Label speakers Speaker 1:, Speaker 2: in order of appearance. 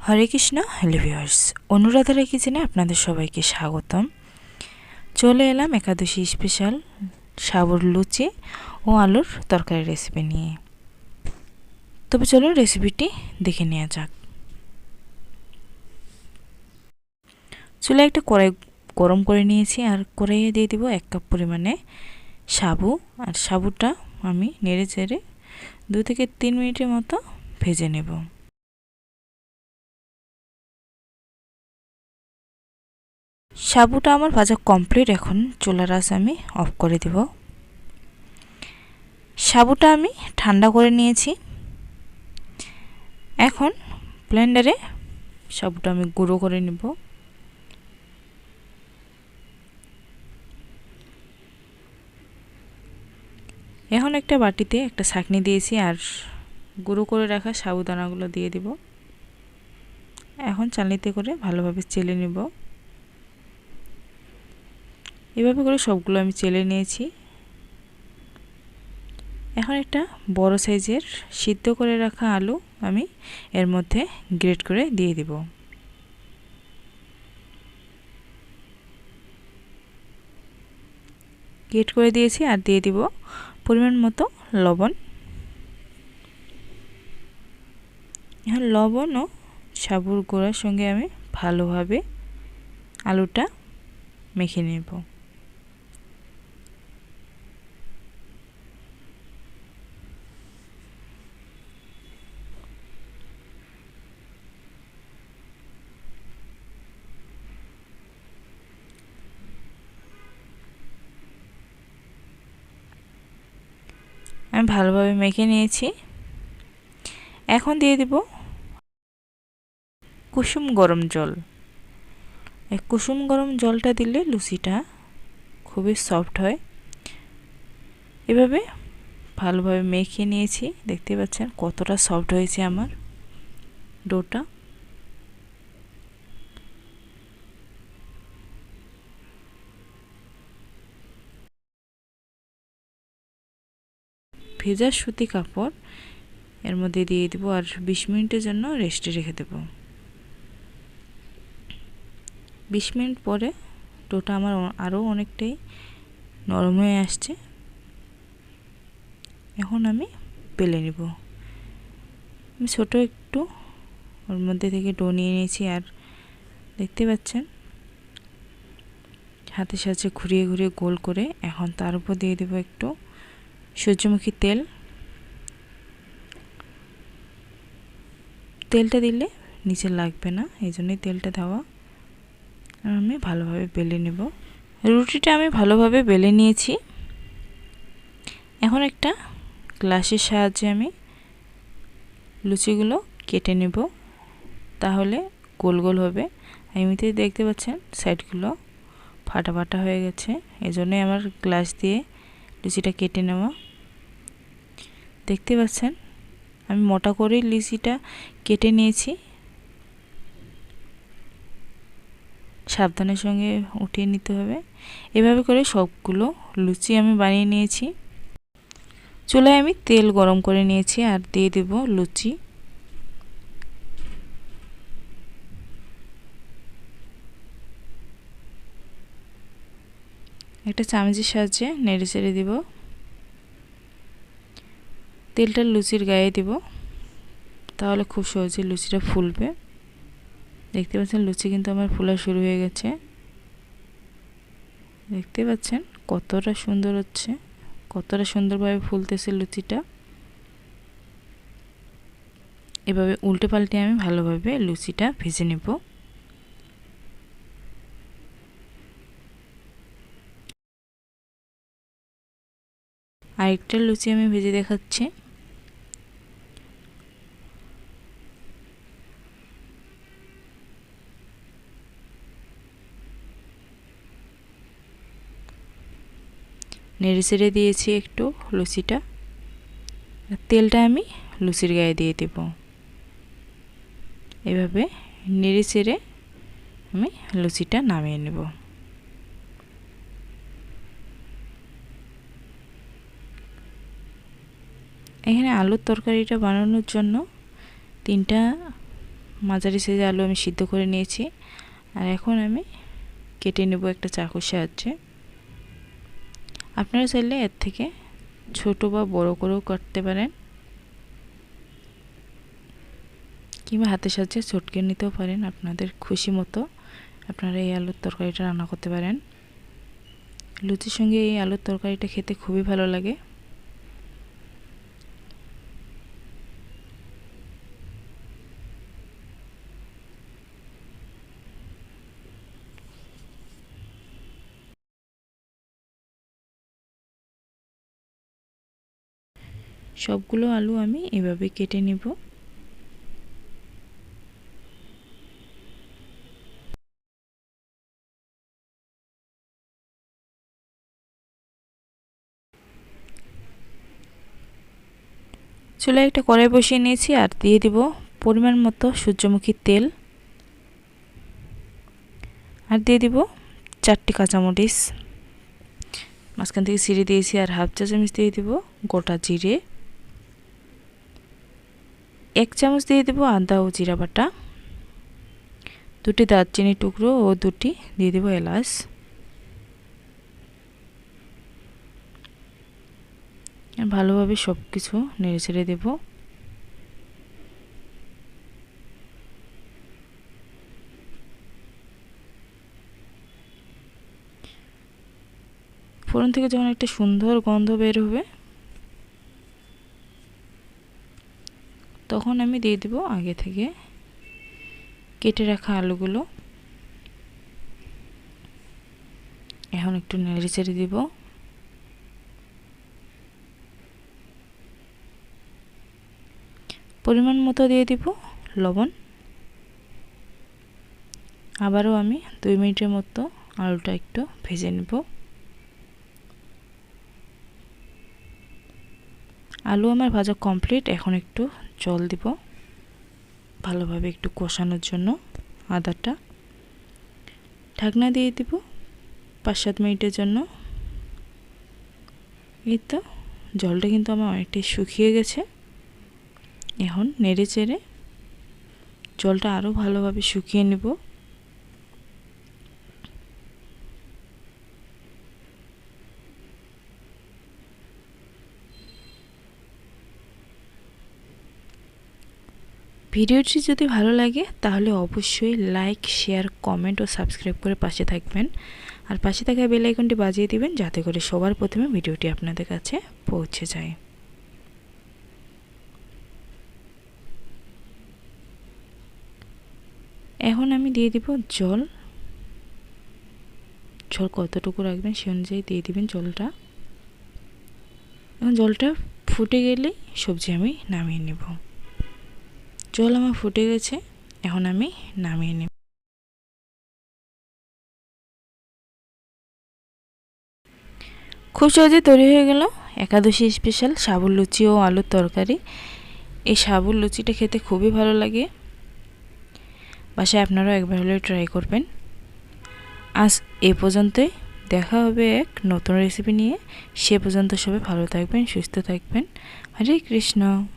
Speaker 1: হরে Krishna. Hello viewers, অনুরাধারাই কিচেনে আপনাদের সবাইকে স্বাগতম। চলে এলাম একাদশী স্পেশাল সাবুর লুচি ও আলুর তরকারি রেসিপি নিয়ে। তবে চলো রেসিপিটি দেখে নেওয়া যাক। চুলে একটা কড়াই গরম করে নিয়েছি আর কড়াইয়ে দিয়ে দিব 1 কাপ পরিমাণে সাবু। আর সাবুটা আমি নেড়ে চেড়ে 2 থেকে 3 মিনিটের মতো ভেজে নেব। সাবুটা আমার ভাজা কমপ্লিট। এখন চুলার আঁচ আমি অফ করে দেব। সাবুটা আমি ঠান্ডা করে নিয়েছি। এখন ব্লেন্ডারে সাবুটা আমি গুঁড়ো করে নেব। এখন একটা বাটিতে একটা ছাঁকনি দিয়েছি আর গুঁড়ো করে রাখা সাবুদানাগুলো দিয়ে দিব। এখন চালনিতে করে ভালোভাবে চেলে নেব। এভাবে করে সবগুলো আমি চেলে নিয়েছি। এখন একটা বড় সাইজের সিদ্ধ করে রাখা আলু আমি এর মধ্যে গ্রেট করে দিয়ে দিব। গ্রেট করে দিয়েছি আর দিয়ে দিব পরিমাণ মতো লবণ। এখন লবণ ও সাবুর গুঁড়ার সঙ্গে আমি ভালোভাবে আলুটা মেখে নেব। আমি ভালোভাবে মেখে নিয়েছি। এখন দিয়ে দিব কুসুম গরম জল। এই কুসুম গরম জলটা দিলে লুচিটা খুবই সফট হয়। এভাবে ভালোভাবে মেখে নিয়েছি। দেখতে পাচ্ছেন কতটা সফট হয়েছে আমার ডোটা। ভেজা সুতি কাপড় এর মধ্যে দিয়ে দেব আর 20 মিনিটের জন্য রেস্টে রেখে দেব। 20 মিনিট পরে ডোটা আমার আরও অনেকটাই নরম হয়ে আসছে। এখন আমি বেলে নেব। আমি ছোট একটু ওর মধ্যে থেকে ডো নিয়ে নিয়েছি আর দেখতে পাচ্ছেন হাতের সাহায্যে ঘুরিয়ে ঘুরিয়ে গোল করে এখন তার উপর দিয়ে দেব একটু সূর্যমুখী তেল। তেলটা দিলে নিচে লাগবে না, এই জন্যই তেলটা দেওয়া। আর আমি ভালোভাবে বেলে নেব। রুটিটা আমি ভালোভাবে বেলে নিয়েছি। এখন একটা গ্লাসের সাহায্যে আমি লুচিগুলো কেটে নেব, তাহলে গোল গোল হবে। এমনিতেই দেখতে পাচ্ছেন সাইডগুলো ফাটা ফাটা হয়ে গেছে, এজন্যই আমার গ্লাস দিয়ে লুচিটা কেটে নেওয়া। দেখতে পাচ্ছেন আমি মোটা করে লুচিটা কেটে নিয়েছি। সাবধানের সঙ্গে উঠিয়ে নিতে হবে। এভাবে করে সবগুলো লুচি আমি বানিয়ে নিয়েছি। চুলায় আমি তেল গরম করে নিয়েছি আর দিয়ে দেব লুচি। একটা চামচের সাহায্যে নেড়ে চেড়ে দিব। তেলটা লুচির গায়ে দিব, তাহলে খুব সহজে লুচিটা ফুলবে। দেখতে পাচ্ছেন লুচি কিন্তু আমার ফোলা শুরু হয়ে গেছে। দেখতে পাচ্ছেন কতটা সুন্দর হচ্ছে, কতটা সুন্দরভাবে ফুলতেছে লুচিটা। এভাবে উল্টে পাল্টে আমি ভালোভাবে লুচিটা ভেজে নেব। আরেকটা লুচি আমি ভেজে দেখাচ্ছি। নেড়ে চেড়ে দিয়েছি একটু লুচিটা। তেলটা আমি লুচির গায়ে দিয়ে দেব। এভাবে নেড়ে চেড়ে আমি লুচিটা নামিয়ে নেব। এখানে আলুর তরকারিটা বানানোর জন্য 3টা মাঝারি সাইজের আলু আমি সিদ্ধ করে নিয়েছি। আর এখন আমি কেটে নেব একটা চাকুর সাহায্যে। আপনারা চাইলে এর থেকে ছোট বা বড় করেও কাটতে পারেন, কিংবা হাতের সাহায্যে চটকে নিতেও পারেন। আপনাদের খুশি মতো আপনারা এই আলুর তরকারিটা রান্না করতে পারেন। লুচির সঙ্গে এই আলুর তরকারিটা খেতে খুবই ভালো লাগে। সবগুলো আলু আমি এভাবে কেটে নেব। চুলায় একটা কড়াই বসিয়ে নিয়েছি আর দিয়ে দিব পরিমাণ মতো সূর্যমুখী তেল, আর দিয়ে দিব 4টি কাঁচামরিচ মাঝখান থেকে ছিঁড়ে দিয়েছি, আর হাফ চা চামচ দিয়ে দিব গোটা জিরে, 1 চামচ দিয়ে দিব আদা ও জিরা বাটা, 2টি দারচিনি টুকরো ও 2টি দিয়ে দিব এলাচ। ভালোভাবে সব কিছু নেড়ে ছেড়ে দেব। ফোড়ন থেকে যখন একটা সুন্দর গন্ধ বের হবে তখন আমি দিয়ে দেব আগে থেকে কেটে রাখা আলুগুলো। এখন একটু নেড়ে চেড়ে দিব। পরিমাণ মতো দিয়ে দিব লবণ। আবারও আমি 2 মিনিটের মতো আলুটা একটু ভেজে নেব। আলু আমার ভাজা কমপ্লিট। এখন একটু জল দিব ভালোভাবে একটু কষানোর জন্য আদাটা। ঢাকনা দিয়ে দিব 5-7 মিনিটের জন্য। এই তো জলটা কিন্তু আমার অনেকটাই শুকিয়ে গেছে। এখন নেড়ে চেড়ে জলটা আরও ভালোভাবে শুকিয়ে নেব। ভিডিওটি যদি ভালো লাগে তাহলে অবশ্যই লাইক, শেয়ার, কমেন্ট ও সাবস্ক্রাইব করে পাশে থাকবেন। আর পাশে থাকা বেল আইকনটি বাজিয়ে দিবেন যাতে করে সবার প্রথমে ভিডিওটি আপনাদের কাছে পৌঁছে যায়। এখন আমি দিয়ে দিব জল। ঝোল কতটুকু রাখবেন সে অনুযায়ী দিয়ে দিবেন জলটা। এখন জলটা ফুটে গেলেই সবজি আমি নামিয়ে নেব। জল আমার ফুটে গেছে, এখন আমি নামিয়ে নেব। খুব সহজে তৈরি হয়ে গেল একাদশী স্পেশাল সাবুর লুচি ও আলুর তরকারি। এই সাবুর লুচিটা খেতে খুবই ভালো লাগে। বাসায় আপনারাও একবার হলে ট্রাই করবেন। আজ এ পর্যন্তই। দেখা হবে এক নতুন রেসিপি নিয়ে। সে পর্যন্ত সবাই ভালো থাকবেন, সুস্থ থাকবেন। হরে কৃষ্ণ।